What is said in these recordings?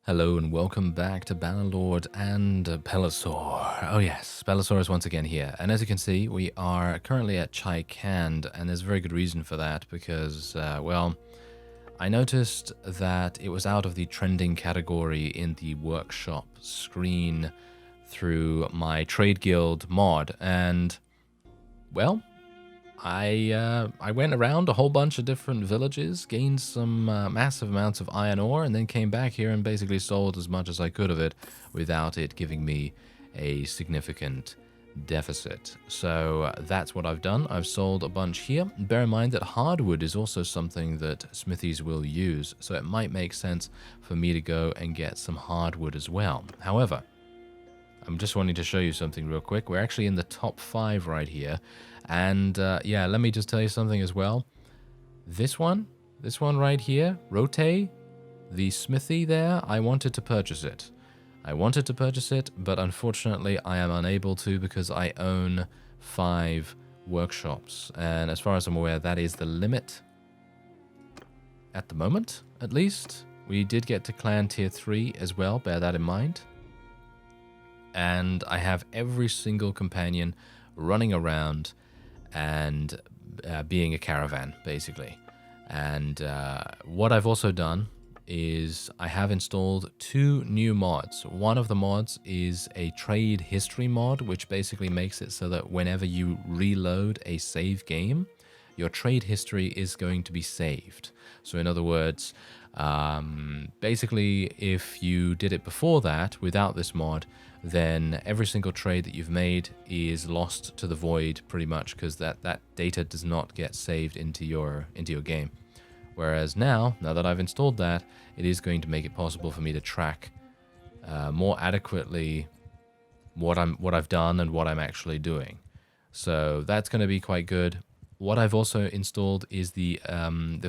Hello and welcome back to Bannerlord and PELISOR. Oh yes, PELISOR is once again here. And as you can see, we are currently at Chai-Cand, and there's a very good reason for that because, well, I noticed that it was out of the trending category in the workshop screen through my Trade Guild mod, and, well, I went around a whole bunch of different villages, gained some massive amounts of iron ore, and then came back here and basically sold as much as I could of it without it giving me a significant deficit. So that's what I've done. I've sold a bunch here. Bear in mind that hardwood is also something that smithies will use, so it might make sense for me to go and get some hardwood as well. However, I'm just wanting to show you something real quick. We're actually in the top 5 right here. And yeah, let me just tell you something as well. This one right here, Rote, the smithy there, I wanted to purchase it. But unfortunately I am unable to because I own 5 workshops. And as far as I'm aware, that is the limit. At the moment, at least. We did get to clan tier 3 as well, bear that in mind. And I have every single companion running around and being a caravan, basically. And what I've also done is I have installed 2 new mods. One of the mods is a trade history mod, which basically makes it so that whenever you reload a save game, your trade history is going to be saved. So in other words, basically if you did it before that without this mod, then every single trade that you've made is lost to the void pretty much, because that data does not get saved into your game. Whereas now that I've installed that, it is going to make it possible for me to track more adequately what I've done and what I'm actually doing. So that's going to be quite good. What I've also installed is the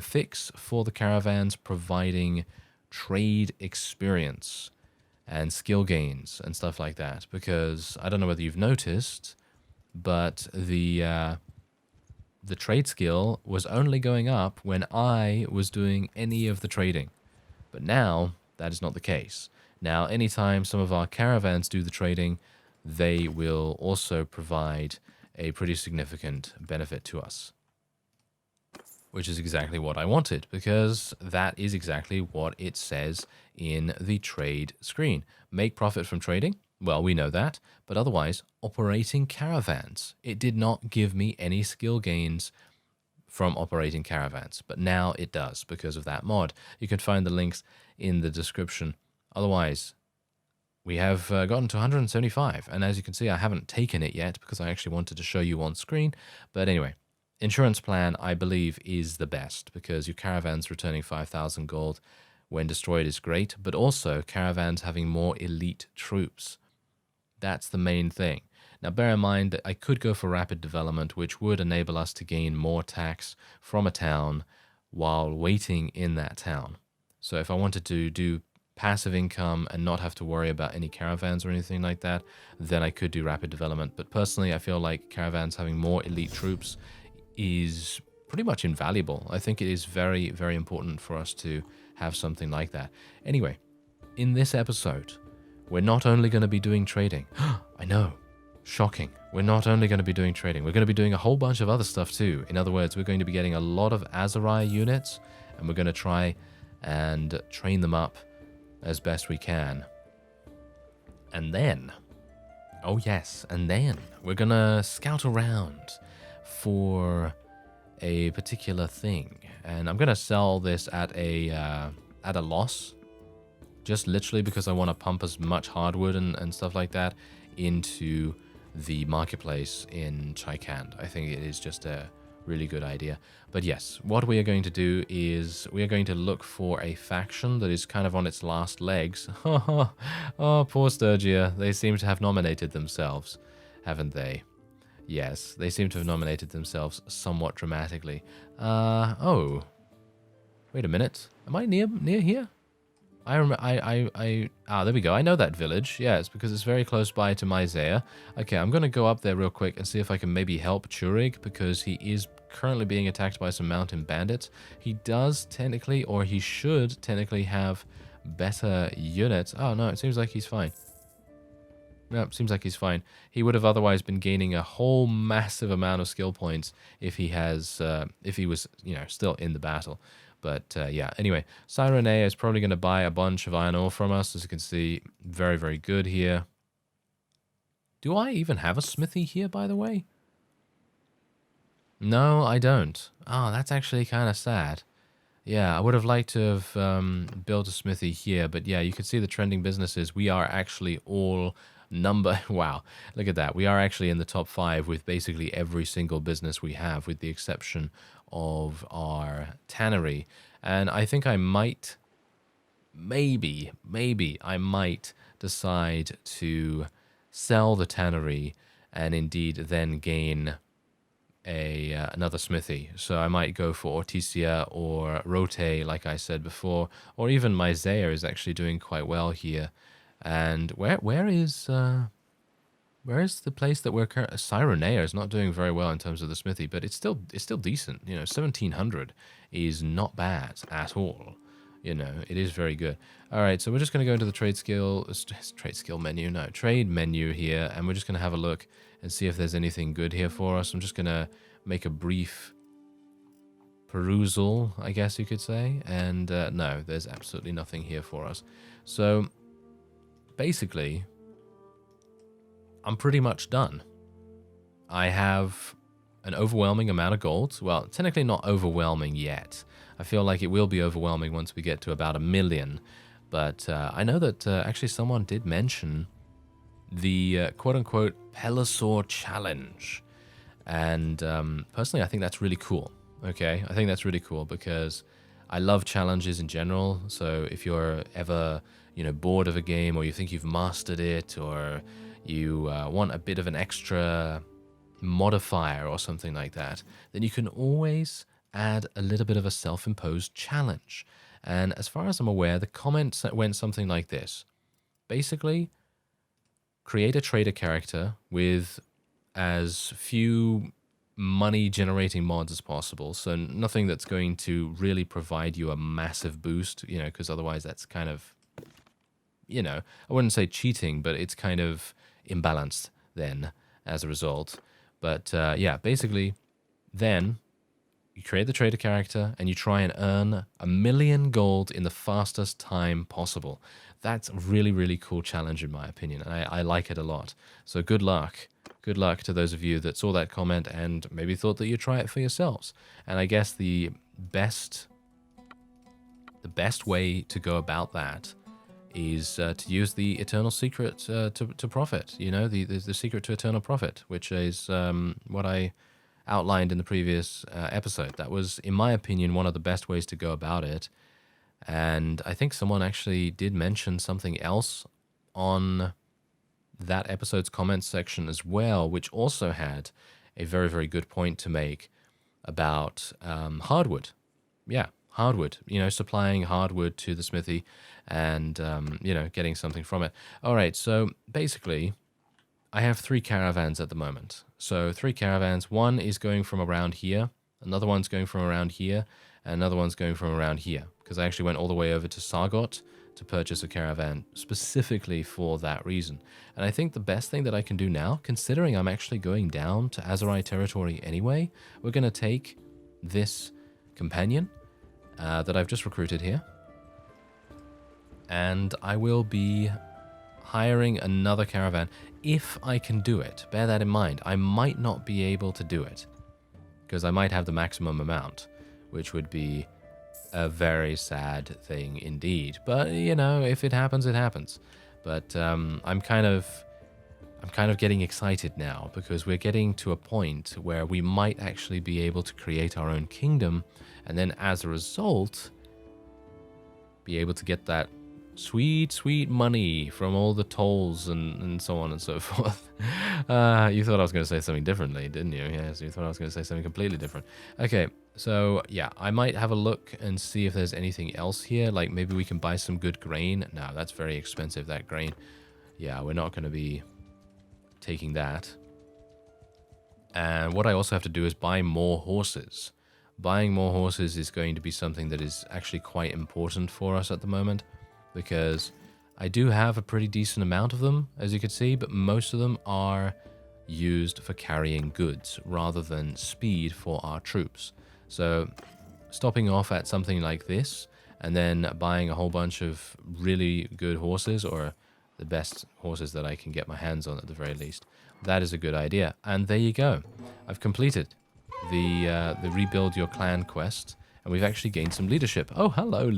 fix for the caravans providing trade experience and skill gains and stuff like that, because I don't know whether you've noticed, but the trade skill was only going up when I was doing any of the trading. But now that is not the case. Now anytime some of our caravans do the trading, they will also provide a pretty significant benefit to us, which is exactly what I wanted, because that is exactly what it says in the trade screen. Make profit from trading? Well, we know that, but otherwise, operating caravans. It did not give me any skill gains from operating caravans, but now it does because of that mod. You can find the links in the description. Otherwise, we have gotten to 175, and as you can see, I haven't taken it yet because I actually wanted to show you on screen. But anyway, insurance plan, I believe, is the best, because your caravans returning 5,000 gold when destroyed is great, but also caravans having more elite troops. That's the main thing. Now bear in mind that I could go for rapid development, which would enable us to gain more tax from a town while waiting in that town. So if I wanted to do passive income and not have to worry about any caravans or anything like that, then I could do rapid development. But personally, I feel like caravans having more elite troops is pretty much invaluable. I think it is very, very important for us to have something like that. Anyway, in this episode, we're not only going to be doing trading. I know, shocking. We're not only going to be doing trading, we're going to be doing a whole bunch of other stuff too. In other words, we're going to be getting a lot of Azariah units, and we're going to try and train them up as best we can. And then, oh yes, and then we're going to scout around for a particular thing, and I'm gonna sell this at a loss, just literally because I want to pump as much hardwood and stuff like that into the marketplace in Chai-Cand. I think it is just a really good idea. But yes, what we are going to do is we are going to look for a faction that is kind of on its last legs. Oh, poor Sturgia. They seem to have nominated themselves, haven't they? Yes, they seem to have nominated themselves somewhat dramatically. Oh. Wait a minute. Am I near here? There we go. I know that village. Yeah, it's because it's very close by to Myzea. Okay, I'm going to go up there real quick and see if I can maybe help Churig, because he is currently being attacked by some mountain bandits. He does technically, or he should technically have better units. Oh, no, it seems like he's fine. No, seems like he's fine. He would have otherwise been gaining a whole massive amount of skill points if he was, still in the battle. But yeah, anyway, Cyrenea is probably going to buy a bunch of iron ore from us. As you can see, very, very good here. Do I even have a smithy here, by the way? No, I don't. Oh, that's actually kind of sad. Yeah, I would have liked to have built a smithy here, but yeah, you can see the trending businesses. We are actually all wow, look at that. We are actually in the top 5 with basically every single business we have, with the exception of our tannery. And I think I might, maybe I might decide to sell the tannery and indeed then gain another smithy. So I might go for Ortisia or Rote, like I said before, or even Myzea is actually doing quite well here. And where is the place that we're currently? Cyrenea is not doing very well in terms of the smithy, but it's still decent. 1700 is not bad at all. It is very good. All right, so we're just going to go into the trade menu here, and we're just going to have a look and see if there's anything good here for us. I'm just going to make a brief perusal, I guess you could say, and no, there's absolutely nothing here for us. So basically, I'm pretty much done. I have an overwhelming amount of gold. Well, technically not overwhelming yet. I feel like it will be overwhelming once we get to about 1 million. But I know that actually someone did mention the quote-unquote PELISOR challenge. And personally, I think that's really cool. Okay, I think that's really cool because I love challenges in general. So if you're ever, bored of a game, or you think you've mastered it, or you want a bit of an extra modifier or something like that, then you can always add a little bit of a self-imposed challenge. And as far as I'm aware, the comment went something like this. Basically, create a trader character with as few money-generating mods as possible. So nothing that's going to really provide you a massive boost, because otherwise that's kind of, I wouldn't say cheating, but it's kind of imbalanced then as a result. But yeah, basically, then you create the trader character and you try and earn 1 million gold in the fastest time possible. That's a really, really cool challenge in my opinion, and I like it a lot. So good luck. Good luck to those of you that saw that comment and maybe thought that you'd try it for yourselves. And I guess the best way to go about that is to use the eternal secret to profit, the secret to eternal profit, which is what I outlined in the previous episode. That was, in my opinion, one of the best ways to go about it. And I think someone actually did mention something else on that episode's comments section as well, which also had a very, very good point to make about hardwood. Yeah, hardwood, supplying hardwood to the smithy and, getting something from it. All right, so basically, I have 3 caravans at the moment. So 3 caravans. One is going from around here, another one's going from around here, and another one's going from around here, because I actually went all the way over to Sargot to purchase a caravan specifically for that reason. And I think the best thing that I can do now, considering I'm actually going down to Azerai territory anyway, we're going to take this companion that I've just recruited here, and I will be hiring another caravan if I can do it. Bear that in mind. I might not be able to do it because I might have the maximum amount, which would be a very sad thing indeed. But if it happens, it happens. But I'm kind of getting excited now because we're getting to a point where we might actually be able to create our own kingdom, and then as a result, be able to get that sweet money from all the tolls and so on and so forth. You thought I was going to say something differently, didn't you? Yes, you thought I was going to say something completely different. Okay, so yeah, I might have a look and see if there's anything else here. Like maybe we can buy some good grain. No, that's very expensive, that grain. Yeah, we're not going to be taking that. And what I also have to do is buy more horses. Buying more horses is going to be something that is actually quite important for us at the moment. because I do have a pretty decent amount of them, as you can see, but most of them are used for carrying goods rather than speed for our troops. So stopping off at something like this and then buying a whole bunch of really good horses, or the best horses that I can get my hands on at the very least, that is a good idea. And there you go. I've completed the rebuild your clan quest, and we've actually gained some leadership. Oh, hello,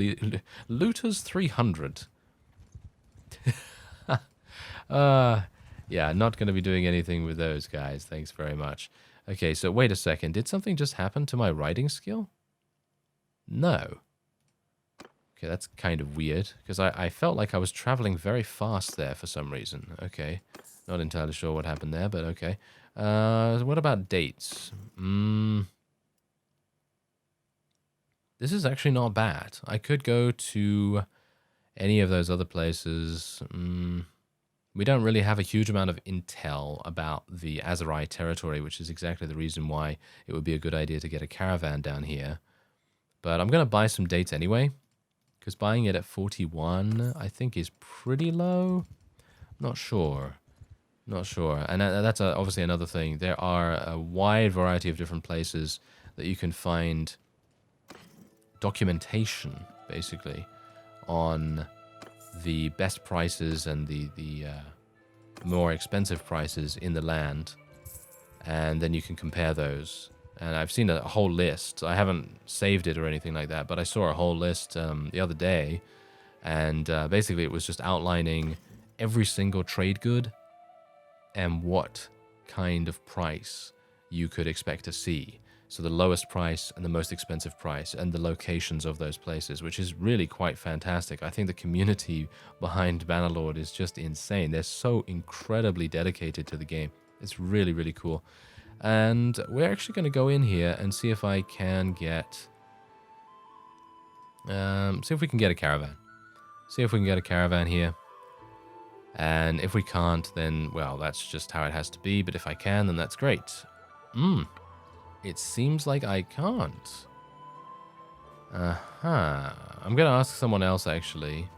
Looters 300. Yeah, not going to be doing anything with those guys. Thanks very much. Okay, so wait a second. Did something just happen to my riding skill? No. Okay, that's kind of weird, because I felt like I was traveling very fast there for some reason. Okay, not entirely sure what happened there, but okay. What about dates? This is actually not bad. I could go to any of those other places. We don't really have a huge amount of intel about the Aserai territory, which is exactly the reason why it would be a good idea to get a caravan down here. But I'm going to buy some dates anyway, because buying it at 41, I think, is pretty low. Not sure. Not sure. And that's obviously another thing. There are a wide variety of different places that you can find documentation, basically, on the best prices and the more expensive prices in the land, and then you can compare those. And I've seen a whole list. I haven't saved it or anything like that, but I saw a whole list the other day, and basically it was just outlining every single trade good and what kind of price you could expect to see. So the lowest price and the most expensive price and the locations of those places, which is really quite fantastic. I think the community behind Bannerlord is just insane. They're so incredibly dedicated to the game. It's really, really cool. And we're actually going to go in here and see if I can get... see if we can get a caravan. See if we can get a caravan here. And if we can't, then, well, that's just how it has to be. But if I can, then that's great. It seems like I can't. I'm going to ask someone else, actually.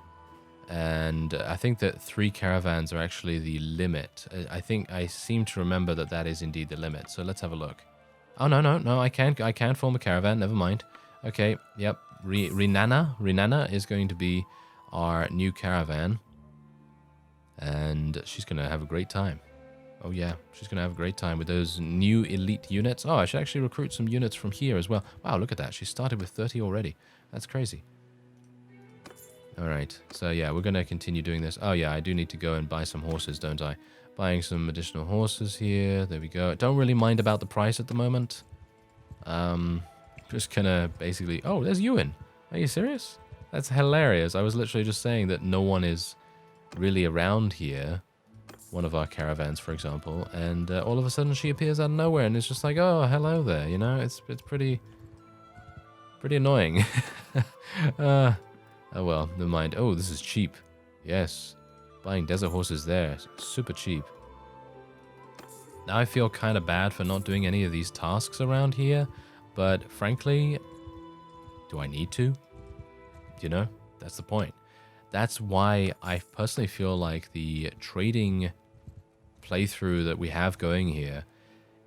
And I think that 3 caravans are actually the limit. I think I seem to remember that that is indeed the limit. So let's have a look. Oh, no, I can't form a caravan. Never mind. Okay, yep. Renana is going to be our new caravan. And she's going to have a great time. Oh yeah, she's going to have a great time with those new elite units. Oh, I should actually recruit some units from here as well. Wow, look at that. She started with 30 already. That's crazy. All right, so yeah, we're going to continue doing this. Oh yeah, I do need to go and buy some horses, don't I? Buying some additional horses here. There we go. Don't really mind about the price at the moment. Just kind of basically... Oh, there's Ewan. Are you serious? That's hilarious. I was literally just saying that no one is really around here. One of our caravans, for example, and all of a sudden she appears out of nowhere, and it's just like, oh, hello there, you know? It's pretty annoying. Oh well, never mind. Oh, this is cheap. Yes, buying desert horses there, super cheap. Now I feel kind of bad for not doing any of these tasks around here, but frankly, do I need to? You know, that's the point. That's why I personally feel like the trading playthrough that we have going here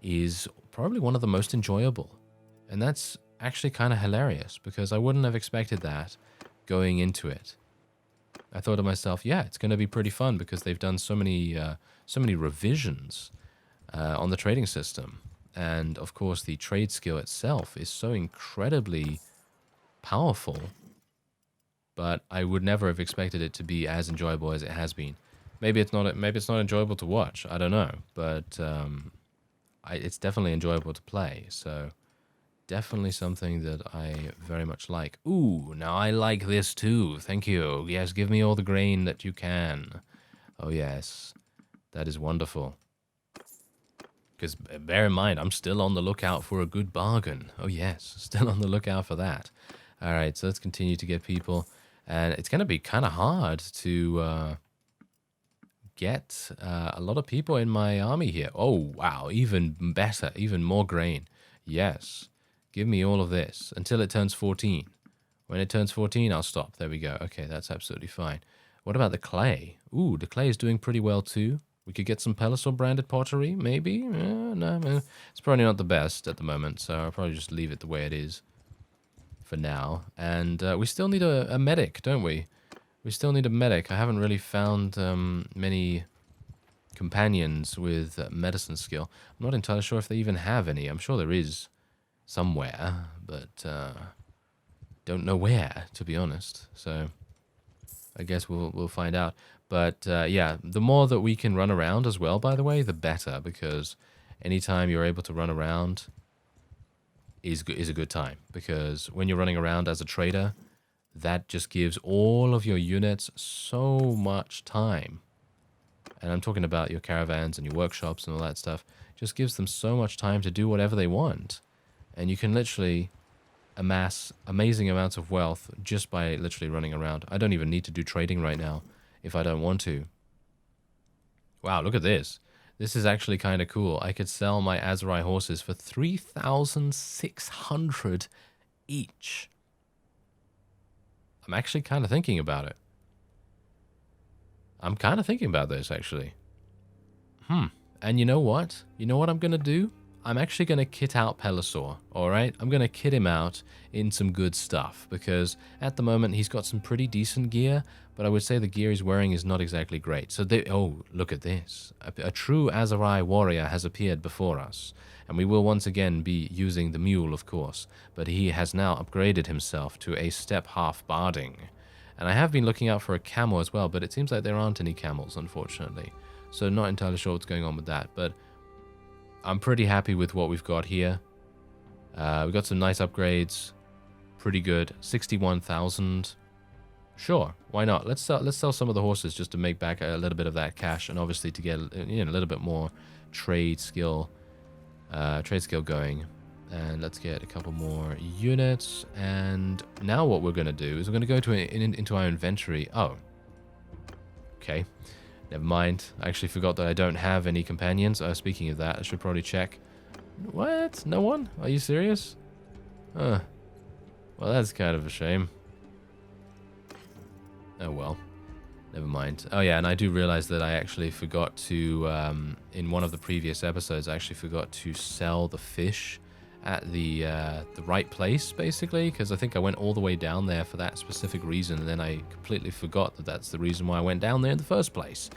is probably one of the most enjoyable. And that's actually kind of hilarious, because I wouldn't have expected that going into it. I thought to myself, yeah, it's going to be pretty fun because they've done so many revisions on the trading system. And of course, the trade skill itself is so incredibly powerful. But I would never have expected it to be as enjoyable as it has been. Maybe it's not enjoyable to watch. I don't know, but it's definitely enjoyable to play. So definitely something that I very much like. Ooh, now I like this too. Thank you. Yes, give me all the grain that you can. Oh yes, that is wonderful. Because bear in mind, I'm still on the lookout for a good bargain. Oh yes, still on the lookout for that. All right, so let's continue to get people. And it's going to be kind of hard to get a lot of people in my army here. Oh, wow, even better, even more grain. Yes, give me all of this until it turns 14. When it turns 14, I'll stop. There we go. Okay, that's absolutely fine. What about the clay? Ooh, the clay is doing pretty well too. We could get some PELISOR branded pottery, maybe? No, it's probably not the best at the moment, so I'll probably just leave it the way it is for now. And we still need a medic, don't we? We still need a medic. I haven't really found many companions with medicine skill. I'm not entirely sure if they even have any. I'm sure there is somewhere, but don't know where, to be honest. So I guess we'll find out. But yeah, the more that we can run around as well, by the way, the better, because anytime you're able to run around is a good time. Because when you're running around as a trader, that just gives all of your units so much time. And I'm talking about your caravans and your workshops and all that stuff. Just gives them so much time to do whatever they want. And you can literally amass amazing amounts of wealth just by literally running around. I don't even need to do trading right now if I don't want to. Wow, look at this. This is actually kind of cool. I could sell my Aserai horses for 3,600 each. I'm actually kind of thinking about it. I'm kind of thinking about this, actually. And you know what? You know what I'm going to do? I'm actually going to kit out PELISOR, alright? I'm going to kit him out in some good stuff, because at the moment he's got some pretty decent gear, but I would say the gear he's wearing is not exactly great. So, oh, look at this. A true Aserai warrior has appeared before us, and we will once again be using the mule, of course, but he has now upgraded himself to a step half barding. And I have been looking out for a camel as well, but it seems like there aren't any camels, unfortunately. So not entirely sure what's going on with that, but I'm pretty happy with what we've got here. We've got some nice upgrades. Pretty good. 61,000. Sure, why not? Let's sell some of the horses just to make back a little bit of that cash, and obviously to get a little bit more trade skill going. And let's get a couple more units. And now what we're going to do is we're going to go to into our inventory. Oh, okay. Never mind. I actually forgot that I don't have any companions. Speaking of that, I should probably check. What? No one? Are you serious? Huh. Well, that's kind of a shame. Oh, well. Never mind. Oh, yeah, and I do realize that I actually forgot to, in one of the previous episodes, I actually forgot to sell the fish at the right place, basically, because I think I went all the way down there for that specific reason, and then I completely forgot that that's the reason why I went down there in the first place.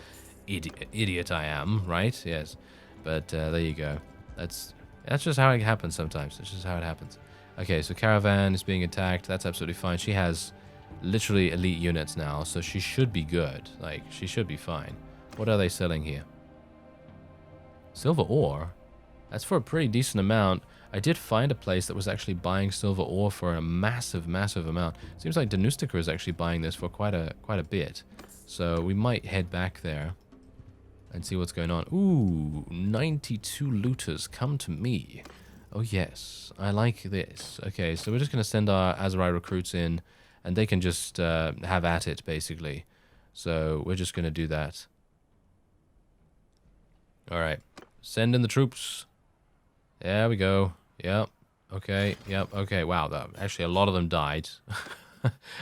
Idiot I am, right? Yes. But there you go. That's just how it happens sometimes. It's just how it happens. Okay, so Caravan is being attacked. That's absolutely fine. She has literally elite units now, so she should be good. Like, she should be fine. What are they selling here? Silver ore? That's for a pretty decent amount. I did find a place that was actually buying silver ore for a massive, massive amount. Seems like Danustica is actually buying this for quite a bit. So we might head back there and see what's going on. Ooh, 92 looters, come to me. Oh yes, I like this. Okay, so we're just going to send our Aserai recruits in, and they can just have at it, basically. So we're just going to do that. Alright, send in the troops. There we go. Yep. Okay. Yep. Okay. Wow. Actually, a lot of them died.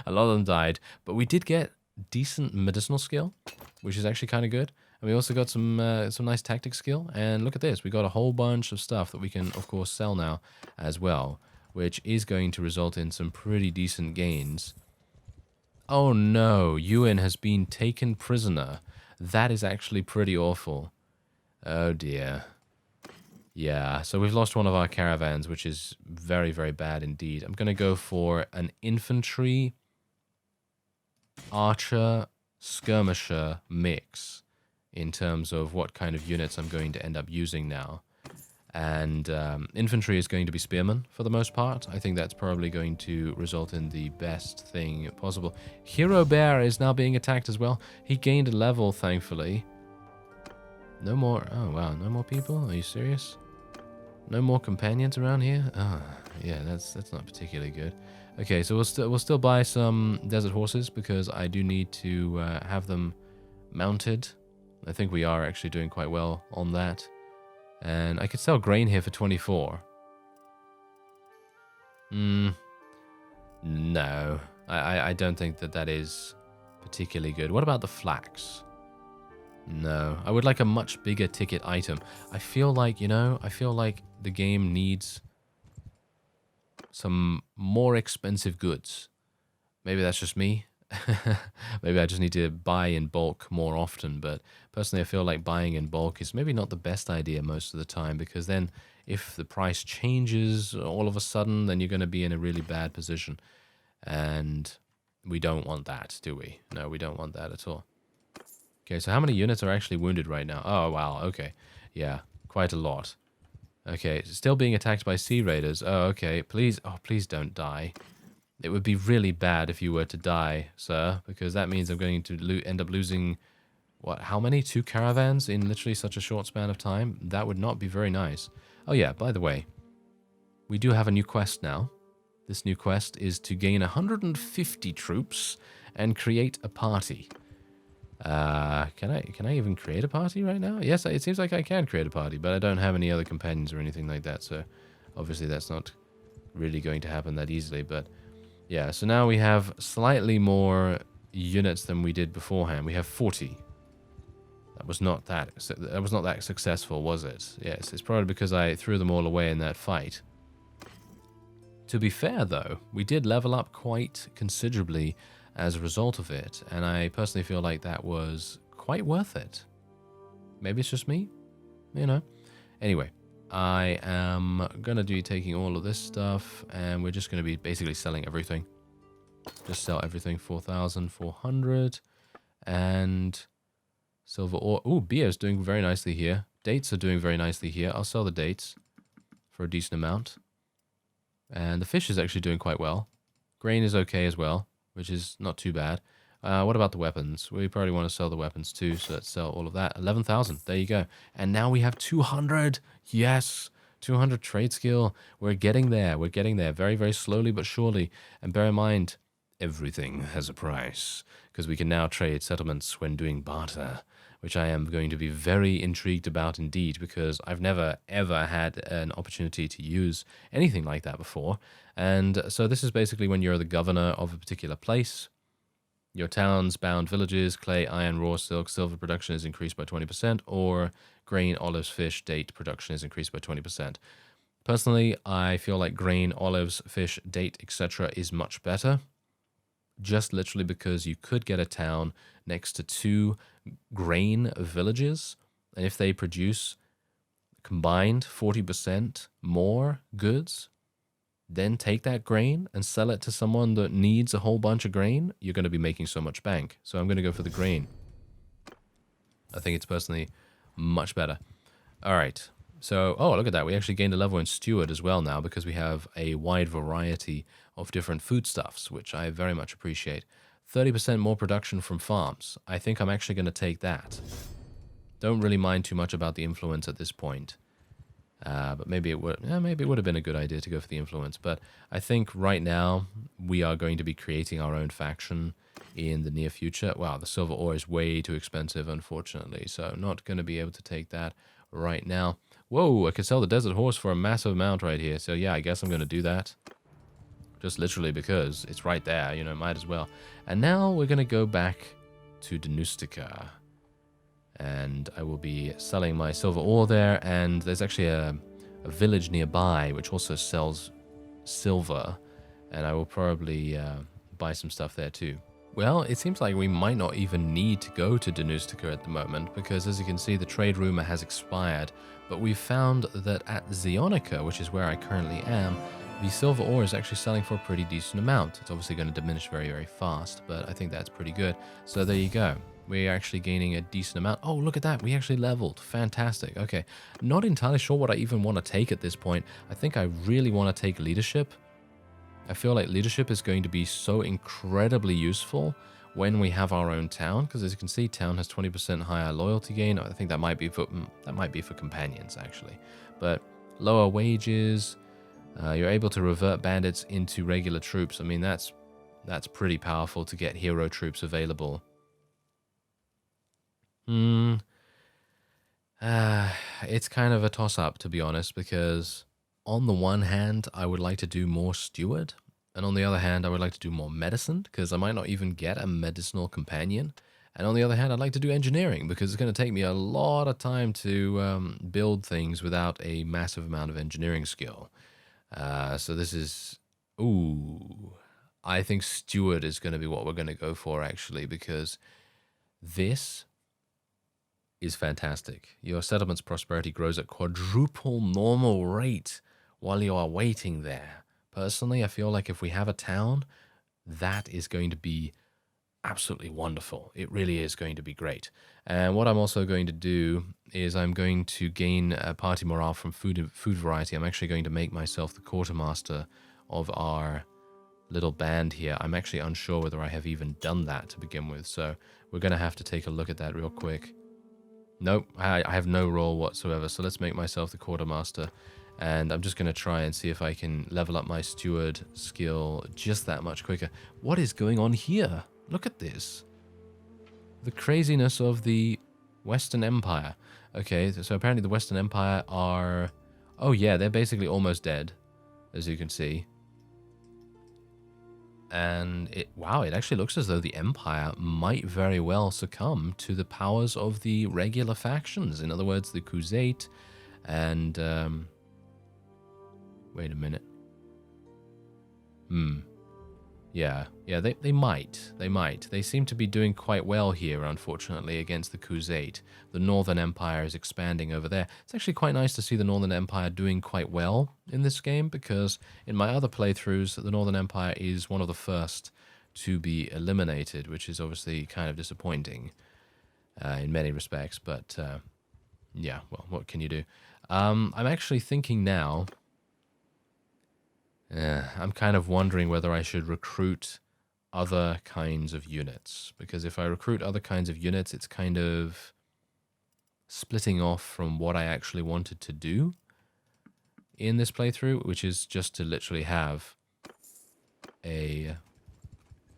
A lot of them died. But we did get decent medicinal skill, which is actually kind of good. And we also got some nice tactic skill. And look at this. We got a whole bunch of stuff that we can, of course, sell now as well, which is going to result in some pretty decent gains. Oh, no. Ewan has been taken prisoner. That is actually pretty awful. Oh, dear. Yeah, so we've lost one of our caravans, which is very, very bad indeed. I'm going to go for an infantry, archer, skirmisher mix in terms of what kind of units I'm going to end up using now. And infantry is going to be spearmen for the most part. I think that's probably going to result in the best thing possible. Hero Bear is now being attacked as well. He gained a level, thankfully. No more... Oh, wow. No more people? Are you serious? No more companions around here? Ah, yeah, that's not particularly good. Okay, so we'll still buy some desert horses because I do need to have them mounted. I think we are actually doing quite well on that. And I could sell grain here for 24. No, I don't think that that is particularly good. What about the flax? No, I would like a much bigger ticket item. I feel like, you know, I feel like the game needs some more expensive goods. Maybe that's just me. Maybe I just need to buy in bulk more often, but personally I feel like buying in bulk is maybe not the best idea most of the time, because then if the price changes all of a sudden, then you're going to be in a really bad position. And we don't want that, do we? No, we don't want that at all. Okay, so how many units are actually wounded right now? Oh, wow, okay. Yeah, quite a lot. Okay, still being attacked by sea raiders. Oh, okay. Please, oh, please don't die. It would be really bad if you were to die, sir, because that means I'm going to end up losing, what, how many? 2 caravans in literally such a short span of time? That would not be very nice. Oh yeah, by the way, we do have a new quest now. This new quest is to gain 150 troops and create a party. Can I even create a party right now? Yes, it seems like I can create a party, but I don't have any other companions or anything like that, so obviously that's not really going to happen that easily, but yeah, so now we have slightly more units than we did beforehand. We have 40. That was not that successful, was it? Yes, it's probably because I threw them all away in that fight. To be fair, though, we did level up quite considerably as a result of it, and I personally feel like that was quite worth it. Maybe it's just me, you know. Anyway, I am going to be taking all of this stuff, and we're just going to be basically selling everything. Just sell everything, 4,400, and silver ore. Ooh, beer is doing very nicely here. Dates are doing very nicely here. I'll sell the dates for a decent amount. And the fish is actually doing quite well. Grain is okay as well, which is not too bad. What about the weapons? We probably want to sell the weapons too, so let's sell all of that. 11,000, there you go. And now we have 200. Yes, 200 trade skill. We're getting there. We're getting there very, very slowly but surely. And bear in mind, everything has a price, because we can now trade settlements when doing barter, which I am going to be very intrigued about indeed, because I've never, ever had an opportunity to use anything like that before. And so this is basically when you're the governor of a particular place. Your towns, bound villages, clay, iron, raw silk, silver production is increased by 20%, or grain, olives, fish, date production is increased by 20%. Personally, I feel like grain, olives, fish, date, etc. is much better. Just literally because you could get a town next to 2 grain villages, and if they produce combined 40% more goods, then take that grain and sell it to someone that needs a whole bunch of grain, you're going to be making so much bank. So I'm going to go for the grain. I think it's personally much better. All right. So, oh, look at that. We actually gained a level in steward as well now, because we have a wide variety of different foodstuffs, which I very much appreciate. 30% more production from farms. I think I'm actually going to take that. Don't really mind too much about the influence at this point. But maybe it would have been a good idea to go for the influence. But I think right now we are going to be creating our own faction in the near future. Wow, the silver ore is way too expensive, unfortunately. So not going to be able to take that right now. Whoa, I could sell the desert horse for a massive amount right here. So yeah, I guess I'm going to do that. Just literally because it's right there, you know, might as well. And now we're going to go back to Danustica. And I will be selling my silver ore there, and there's actually a village nearby which also sells silver, and I will probably buy some stuff there too. Well, it seems like we might not even need to go to Danustica at the moment, because as you can see, the trade rumor has expired, but we've found that at Zionica, which is where I currently am, the silver ore is actually selling for a pretty decent amount. It's obviously going to diminish very, very fast, but I think that's pretty good. So there you go. We're actually gaining a decent amount. Oh, look at that. We actually leveled. Fantastic. Okay. Not entirely sure what I even want to take at this point. I think I really want to take leadership. I feel like leadership is going to be so incredibly useful when we have our own town, because as you can see, town has 20% higher loyalty gain. I think that might be for companions actually. But lower wages, you're able to revert bandits into regular troops. I mean, that's pretty powerful to get hero troops available. It's kind of a toss-up, to be honest, because on the one hand, I would like to do more steward, And on the other hand, I would like to do more medicine, because I might not even get a medicinal companion. And on the other hand, I'd like to do engineering, because it's going to take me a lot of time to build things without a massive amount of engineering skill. So this is... Ooh... I think steward is going to be what we're going to go for, actually, because this is fantastic. Your settlement's prosperity grows at quadruple normal rate while you are waiting there. Personally, I feel like if we have a town, that is going to be absolutely wonderful. It really is going to be great. And what I'm also going to do is I'm going to gain party morale from food variety. I'm actually going to make myself the quartermaster of our little band here. I'm actually unsure whether I have even done that to begin with, so we're going to have to take a look at that real quick. Nope, I have no role whatsoever, so let's make myself the quartermaster, and I'm just going to try and see if I can level up my steward skill just that much quicker. What is going on here? Look at this. The craziness of the Western Empire. Okay, so apparently the Western Empire are... Oh yeah, they're basically almost dead, as you can see. And wow, it actually looks as though the Empire might very well succumb to the powers of the regular factions. In other words, the Crusade and... wait a minute. Yeah, they might. They might. They seem to be doing quite well here, unfortunately, against the Crusade. The Northern Empire is expanding over there. It's actually quite nice to see the Northern Empire doing quite well in this game, because in my other playthroughs, the Northern Empire is one of the first to be eliminated, which is obviously kind of disappointing in many respects. But yeah, well, what can you do? I'm actually thinking now... I'm kind of wondering whether I should recruit other kinds of units, because if I recruit other kinds of units, it's kind of splitting off from what I actually wanted to do in this playthrough, which is just to literally have a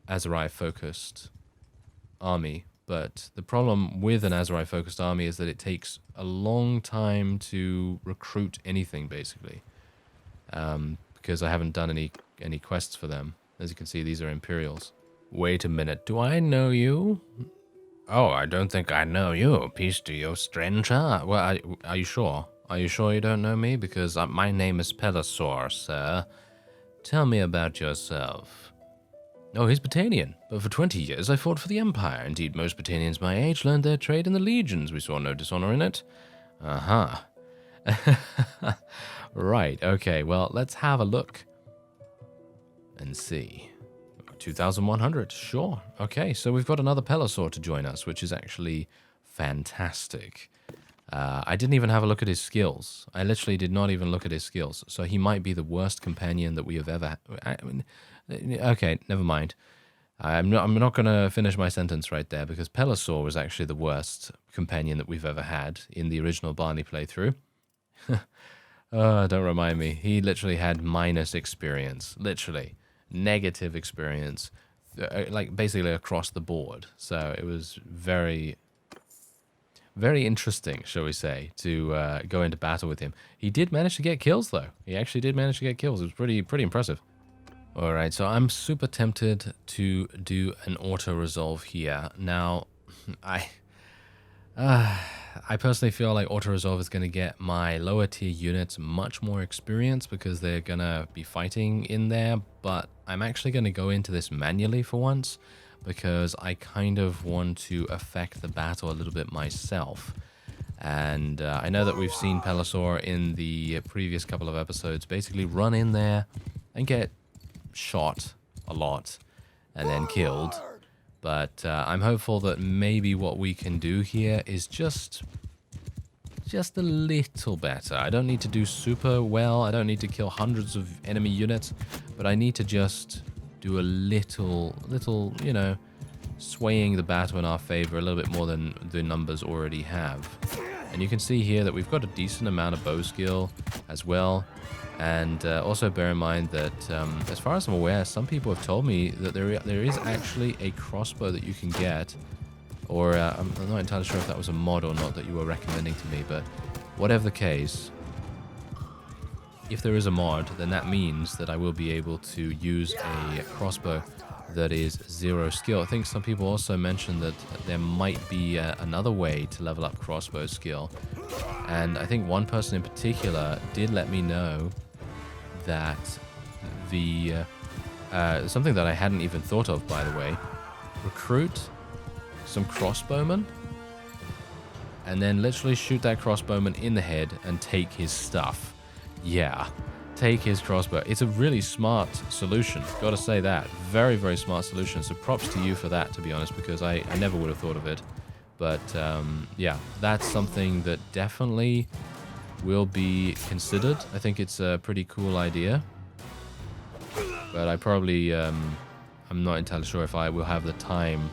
Aserai-focused army. But the problem with an Aserai-focused army is that it takes a long time to recruit anything, basically. Because I haven't done any quests for them. As you can see, these are Imperials. Wait a minute, do I know you? Oh, I don't think I know you. Peace to you, stranger. Well, are you sure? Are you sure you don't know me? Because my name is PELISOR, sir. Tell me about yourself. Oh, he's Britannian, but for 20 years I fought for the Empire. Indeed, most Britannians my age learned their trade in the legions. We saw no dishonor in it. Uh-huh. Right, okay, well, let's have a look and see. 2,100, sure. Okay, so we've got another PELISOR to join us, which is actually fantastic. I didn't even have a look at his skills. I literally did not even look at his skills, so he might be the worst companion that we have ever... okay, never mind. I'm not going to finish my sentence right there, because PELISOR was actually the worst companion that we've ever had in the original Barney playthrough. Don't remind me. He literally had minus experience. Literally. Negative experience. Like, basically across the board. So it was very, very interesting, shall we say, to go into battle with him. He did manage to get kills, though. He actually did manage to get kills. It was pretty impressive. Alright, so I'm super tempted to do an auto-resolve here. Now, I personally feel like auto-resolve is going to get my lower tier units much more experience, because they're going to be fighting in there, but I'm actually going to go into this manually for once, because I kind of want to affect the battle a little bit myself. And I know that we've seen PELISOR in the previous couple of episodes basically run in there and get shot a lot and then killed. But I'm hopeful that maybe what we can do here is just a little better. I don't need to do super well. I don't need to kill hundreds of enemy units, but I need to just do a little, you know, swaying the battle in our favor a little bit more than the numbers already have. And you can see here that we've got a decent amount of bow skill as well. And also bear in mind that, as far as I'm aware, some people have told me that there is actually a crossbow that you can get. Or I'm not entirely sure if that was a mod or not that you were recommending to me, but whatever the case, if there is a mod, then that means that I will be able to use a crossbow that is 0 skill. I think some people also mentioned that there might be another way to level up crossbow skill. And I think one person in particular did let me know that the... something that I hadn't even thought of, by the way. Recruit some crossbowmen and then literally shoot that crossbowman in the head and take his stuff. Yeah, take his crossbow. It's a really smart solution, gotta say that. Very, very smart solution. So props to you for that, to be honest, because I never would have thought of it. But yeah, that's something that definitely will be considered. I think it's a pretty cool idea. But I probably, I'm not entirely sure if I will have the time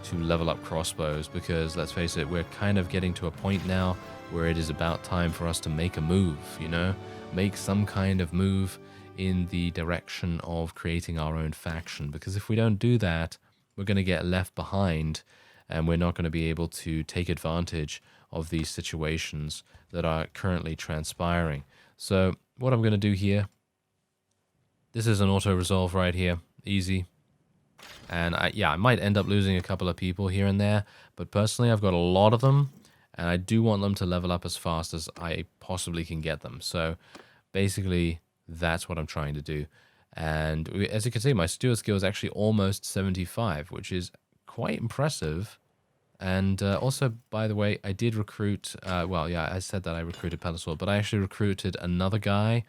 to level up crossbows, because let's face it, we're kind of getting to a point now where it is about time for us to make a move, you know? Make some kind of move in the direction of creating our own faction, because if we don't do that, we're going to get left behind and we're not going to be able to take advantage of these situations that are currently transpiring. So what I'm going to do here, this is an auto-resolve right here, easy. And I might end up losing a couple of people here and there, but personally I've got a lot of them, and I do want them to level up as fast as I possibly can get them. So basically that's what I'm trying to do. And as you can see, my steward skill is actually almost 75, which is quite impressive. And also, by the way, I did recruit, well, yeah, I said that I recruited PELISOR, but I actually recruited another guy,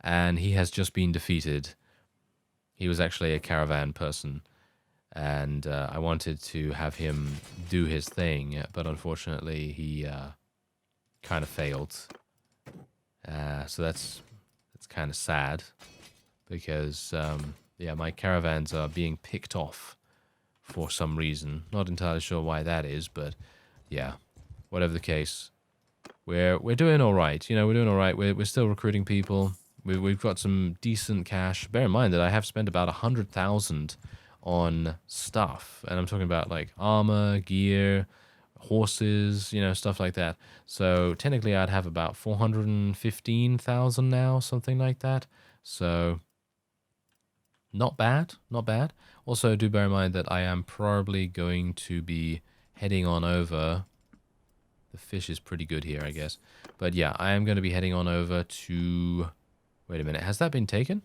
and he has just been defeated. He was actually a Caravan person, and I wanted to have him do his thing, but unfortunately he kind of failed. So that's kind of sad, because yeah, my caravans are being picked off for some reason. Not entirely sure why that is, but yeah, whatever the case, we're doing all right. You know, we're doing all right. We're still recruiting people. We've got some decent cash. Bear in mind that I have spent about 100,000 on stuff, and I'm talking about like armor, gear, horses, you know, stuff like that. So technically I'd have about 415,000 now, something like that. So not bad, not bad. Also, do bear in mind that I am probably going to be heading on over. The fish is pretty good here, I guess. But yeah, I am going to be heading on over to... Wait a minute, has that been taken?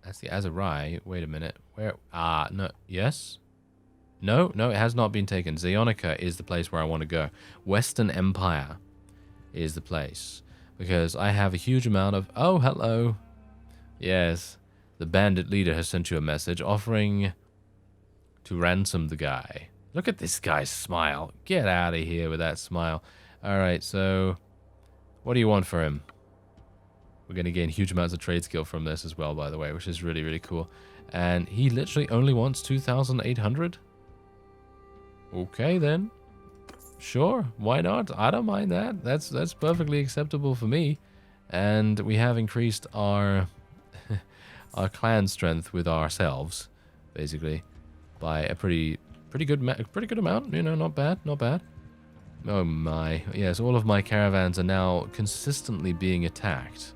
That's the Azarai. Wait a minute. Where? Ah, no. Yes? No, no, it has not been taken. Zionica is the place where I want to go. Western Empire is the place. Because I have a huge amount of... Oh, hello. Yes. The bandit leader has sent you a message offering to ransom the guy. Look at this guy's smile. Get out of here with that smile. Alright, so... What do you want for him? We're going to gain huge amounts of trade skill from this as well, by the way, which is really, really cool. And he literally only wants 2,800? Okay, then. Sure, why not? I don't mind that. That's perfectly acceptable for me. And we have increased our our clan strength with ourselves, basically, by a pretty good amount. You know, not bad, not bad. Oh my, yes, all of my caravans are now consistently being attacked,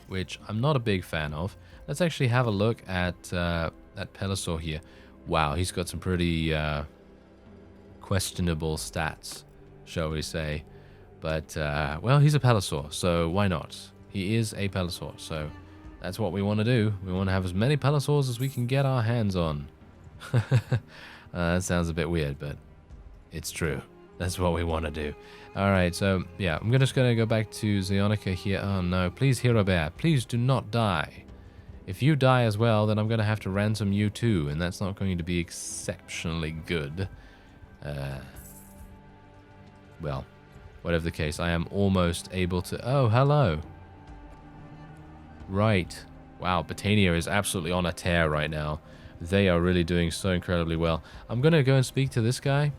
which I'm not a big fan of. Let's actually have a look at PELISOR here. Wow, he's got some pretty questionable stats, shall we say. But, well, he's a PELISOR, so why not? He is a PELISOR, so that's what we want to do. We want to have as many PELISORs as we can get our hands on. That sounds a bit weird, but it's true. That's what we want to do. Alright, so, yeah, I'm just going to go back to Zionica here. Oh, no, please, Hero Bear, please do not die. If you die as well, then I'm going to have to ransom you too, and that's not going to be exceptionally good. Well, whatever the case, I am almost able to... Oh, hello. Right. Wow, Botania is absolutely on a tear right now. They are really doing so incredibly well. I'm going to go and speak to this guy.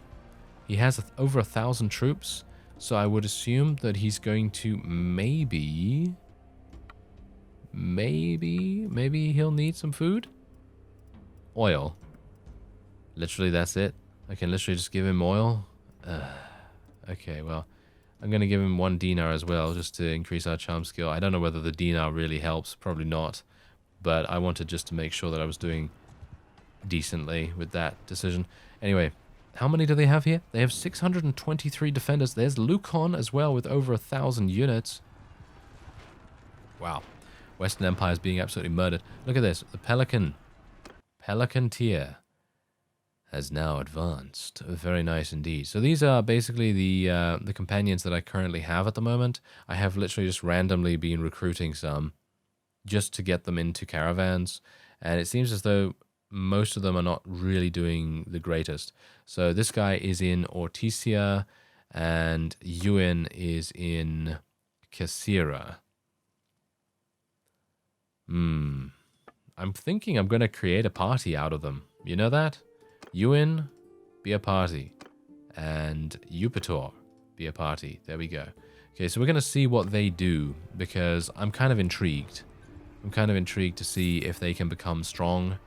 He has over 1,000 troops, so I would assume that he's going to maybe he'll need some food? Oil. Literally, that's it. I can literally just give him oil. Okay, well, I'm going to give him 1 dinar as well, just to increase our charm skill. I don't know whether the dinar really helps. Probably not. But I wanted just to make sure that I was doing decently with that decision. Anyway, how many do they have here? They have 623 defenders. There's Lukon as well with over 1,000 units. Wow. Western Empire is being absolutely murdered. Look at this. The Pelican tier has now advanced. Very nice indeed. So these are basically the companions that I currently have at the moment. I have literally just randomly been recruiting some just to get them into caravans. And it seems as though most of them are not really doing the greatest. So this guy is in Ortisia and Ewan is in Cassira. I'm thinking I'm going to create a party out of them. You know that? Ewan, be a party. And Eupator, be a party. There we go. Okay, so we're going to see what they do because I'm kind of intrigued. I'm kind of intrigued to see if they can become strong.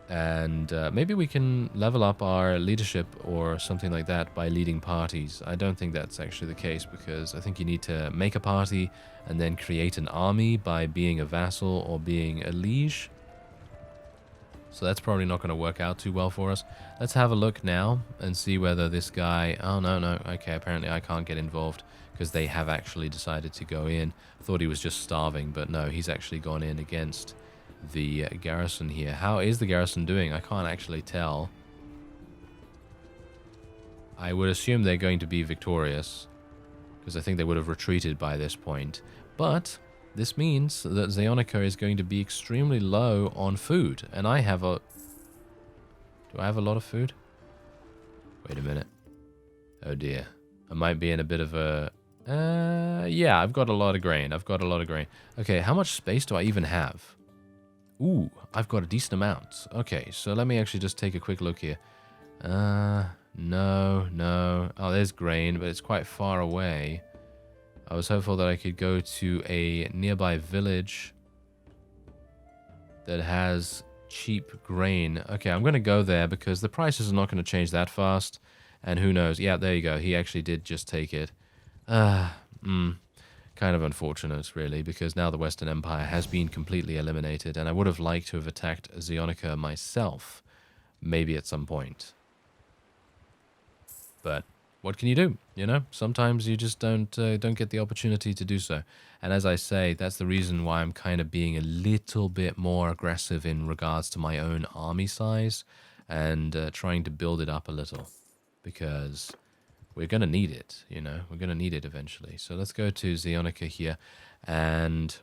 And maybe we can level up our leadership or something like that by leading parties. I don't think that's actually the case because I think you need to make a party and then create an army by being a vassal or being a liege. So that's probably not going to work out too well for us. Let's have a look now and see whether this guy... Oh, no. Okay, apparently I can't get involved because they have actually decided to go in. I thought he was just starving, but no, he's actually gone in against the garrison here. How is the garrison doing? I can't actually tell. I would assume they're going to be victorious because I think they would have retreated by this point. But this means that Zeonica is going to be extremely low on food. And I have a... Do I have a lot of food? Wait a minute. Oh dear. I might be in a bit of a... yeah, I've got a lot of grain. Okay, how much space do I even have? Ooh, I've got a decent amount. Okay, so let me actually just take a quick look here. No. Oh, there's grain, but it's quite far away. I was hopeful that I could go to a nearby village that has cheap grain. Okay, I'm going to go there because the prices are not going to change that fast. And who knows? Yeah, there you go. He actually did just take it. Kind of unfortunate, really, because now the Western Empire has been completely eliminated, and I would have liked to have attacked Zeonica myself, maybe at some point. But what can you do? You know, sometimes you just don't get the opportunity to do so. And as I say, that's the reason why I'm kind of being a little bit more aggressive in regards to my own army size and trying to build it up a little, because we're going to need it, you know. We're going to need it eventually. So let's go to Zeonica here, and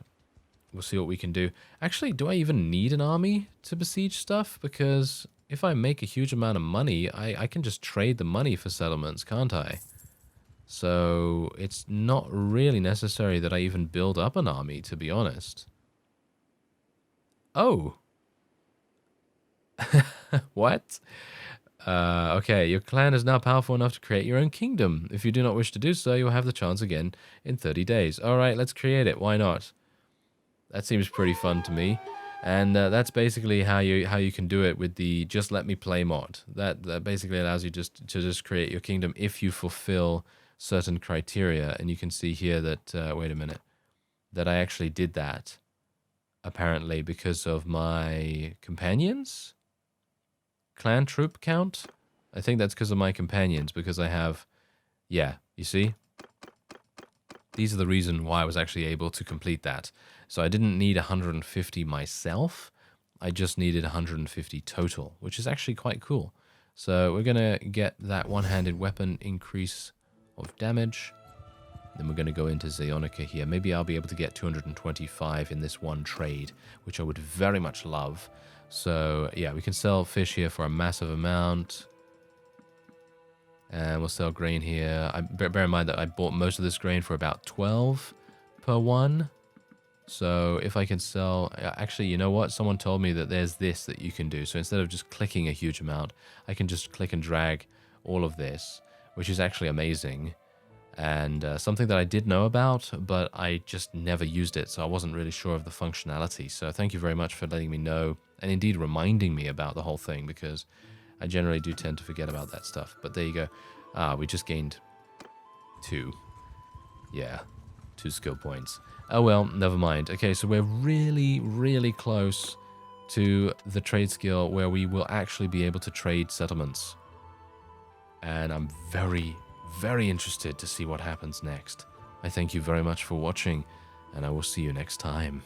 we'll see what we can do. Actually, do I even need an army to besiege stuff? Because if I make a huge amount of money, I can just trade the money for settlements, can't I? So it's not really necessary that I even build up an army, to be honest. Oh. What? Okay, your clan is now powerful enough to create your own kingdom. If you do not wish to do so, you'll have the chance again in 30 days. Alright, let's create it. Why not? That seems pretty fun to me. And that's basically how you can do it with the Just Let Me Play mod. That basically allows you to just create your kingdom if you fulfill certain criteria. And you can see here that, wait a minute, that I actually did that, apparently, because of my companions? Clan troop count? I think that's because of my companions, because I have... Yeah, you see? These are the reason why I was actually able to complete that. So I didn't need 150 myself, I just needed 150 total, which is actually quite cool. So we're going to get that one-handed weapon increase of damage. Then we're going to go into Zeonica here. Maybe I'll be able to get 225 in this one trade, which I would very much love. So yeah, we can sell fish here for a massive amount. And we'll sell grain here. Bear in mind that I bought most of this grain for about 12 per one. So if I can sell... Actually, you know what? Someone told me that there's this that you can do. So instead of just clicking a huge amount, I can just click and drag all of this, which is actually amazing. And something that I did know about, but I just never used it, so I wasn't really sure of the functionality. So thank you very much for letting me know, and indeed reminding me about the whole thing, because I generally do tend to forget about that stuff. But there you go. We just gained 2. Yeah, 2 skill points. Oh well, never mind. Okay, so we're really, really close to the trade skill where we will actually be able to trade settlements. And I'm very, very interested to see what happens next. I thank you very much for watching, and I will see you next time.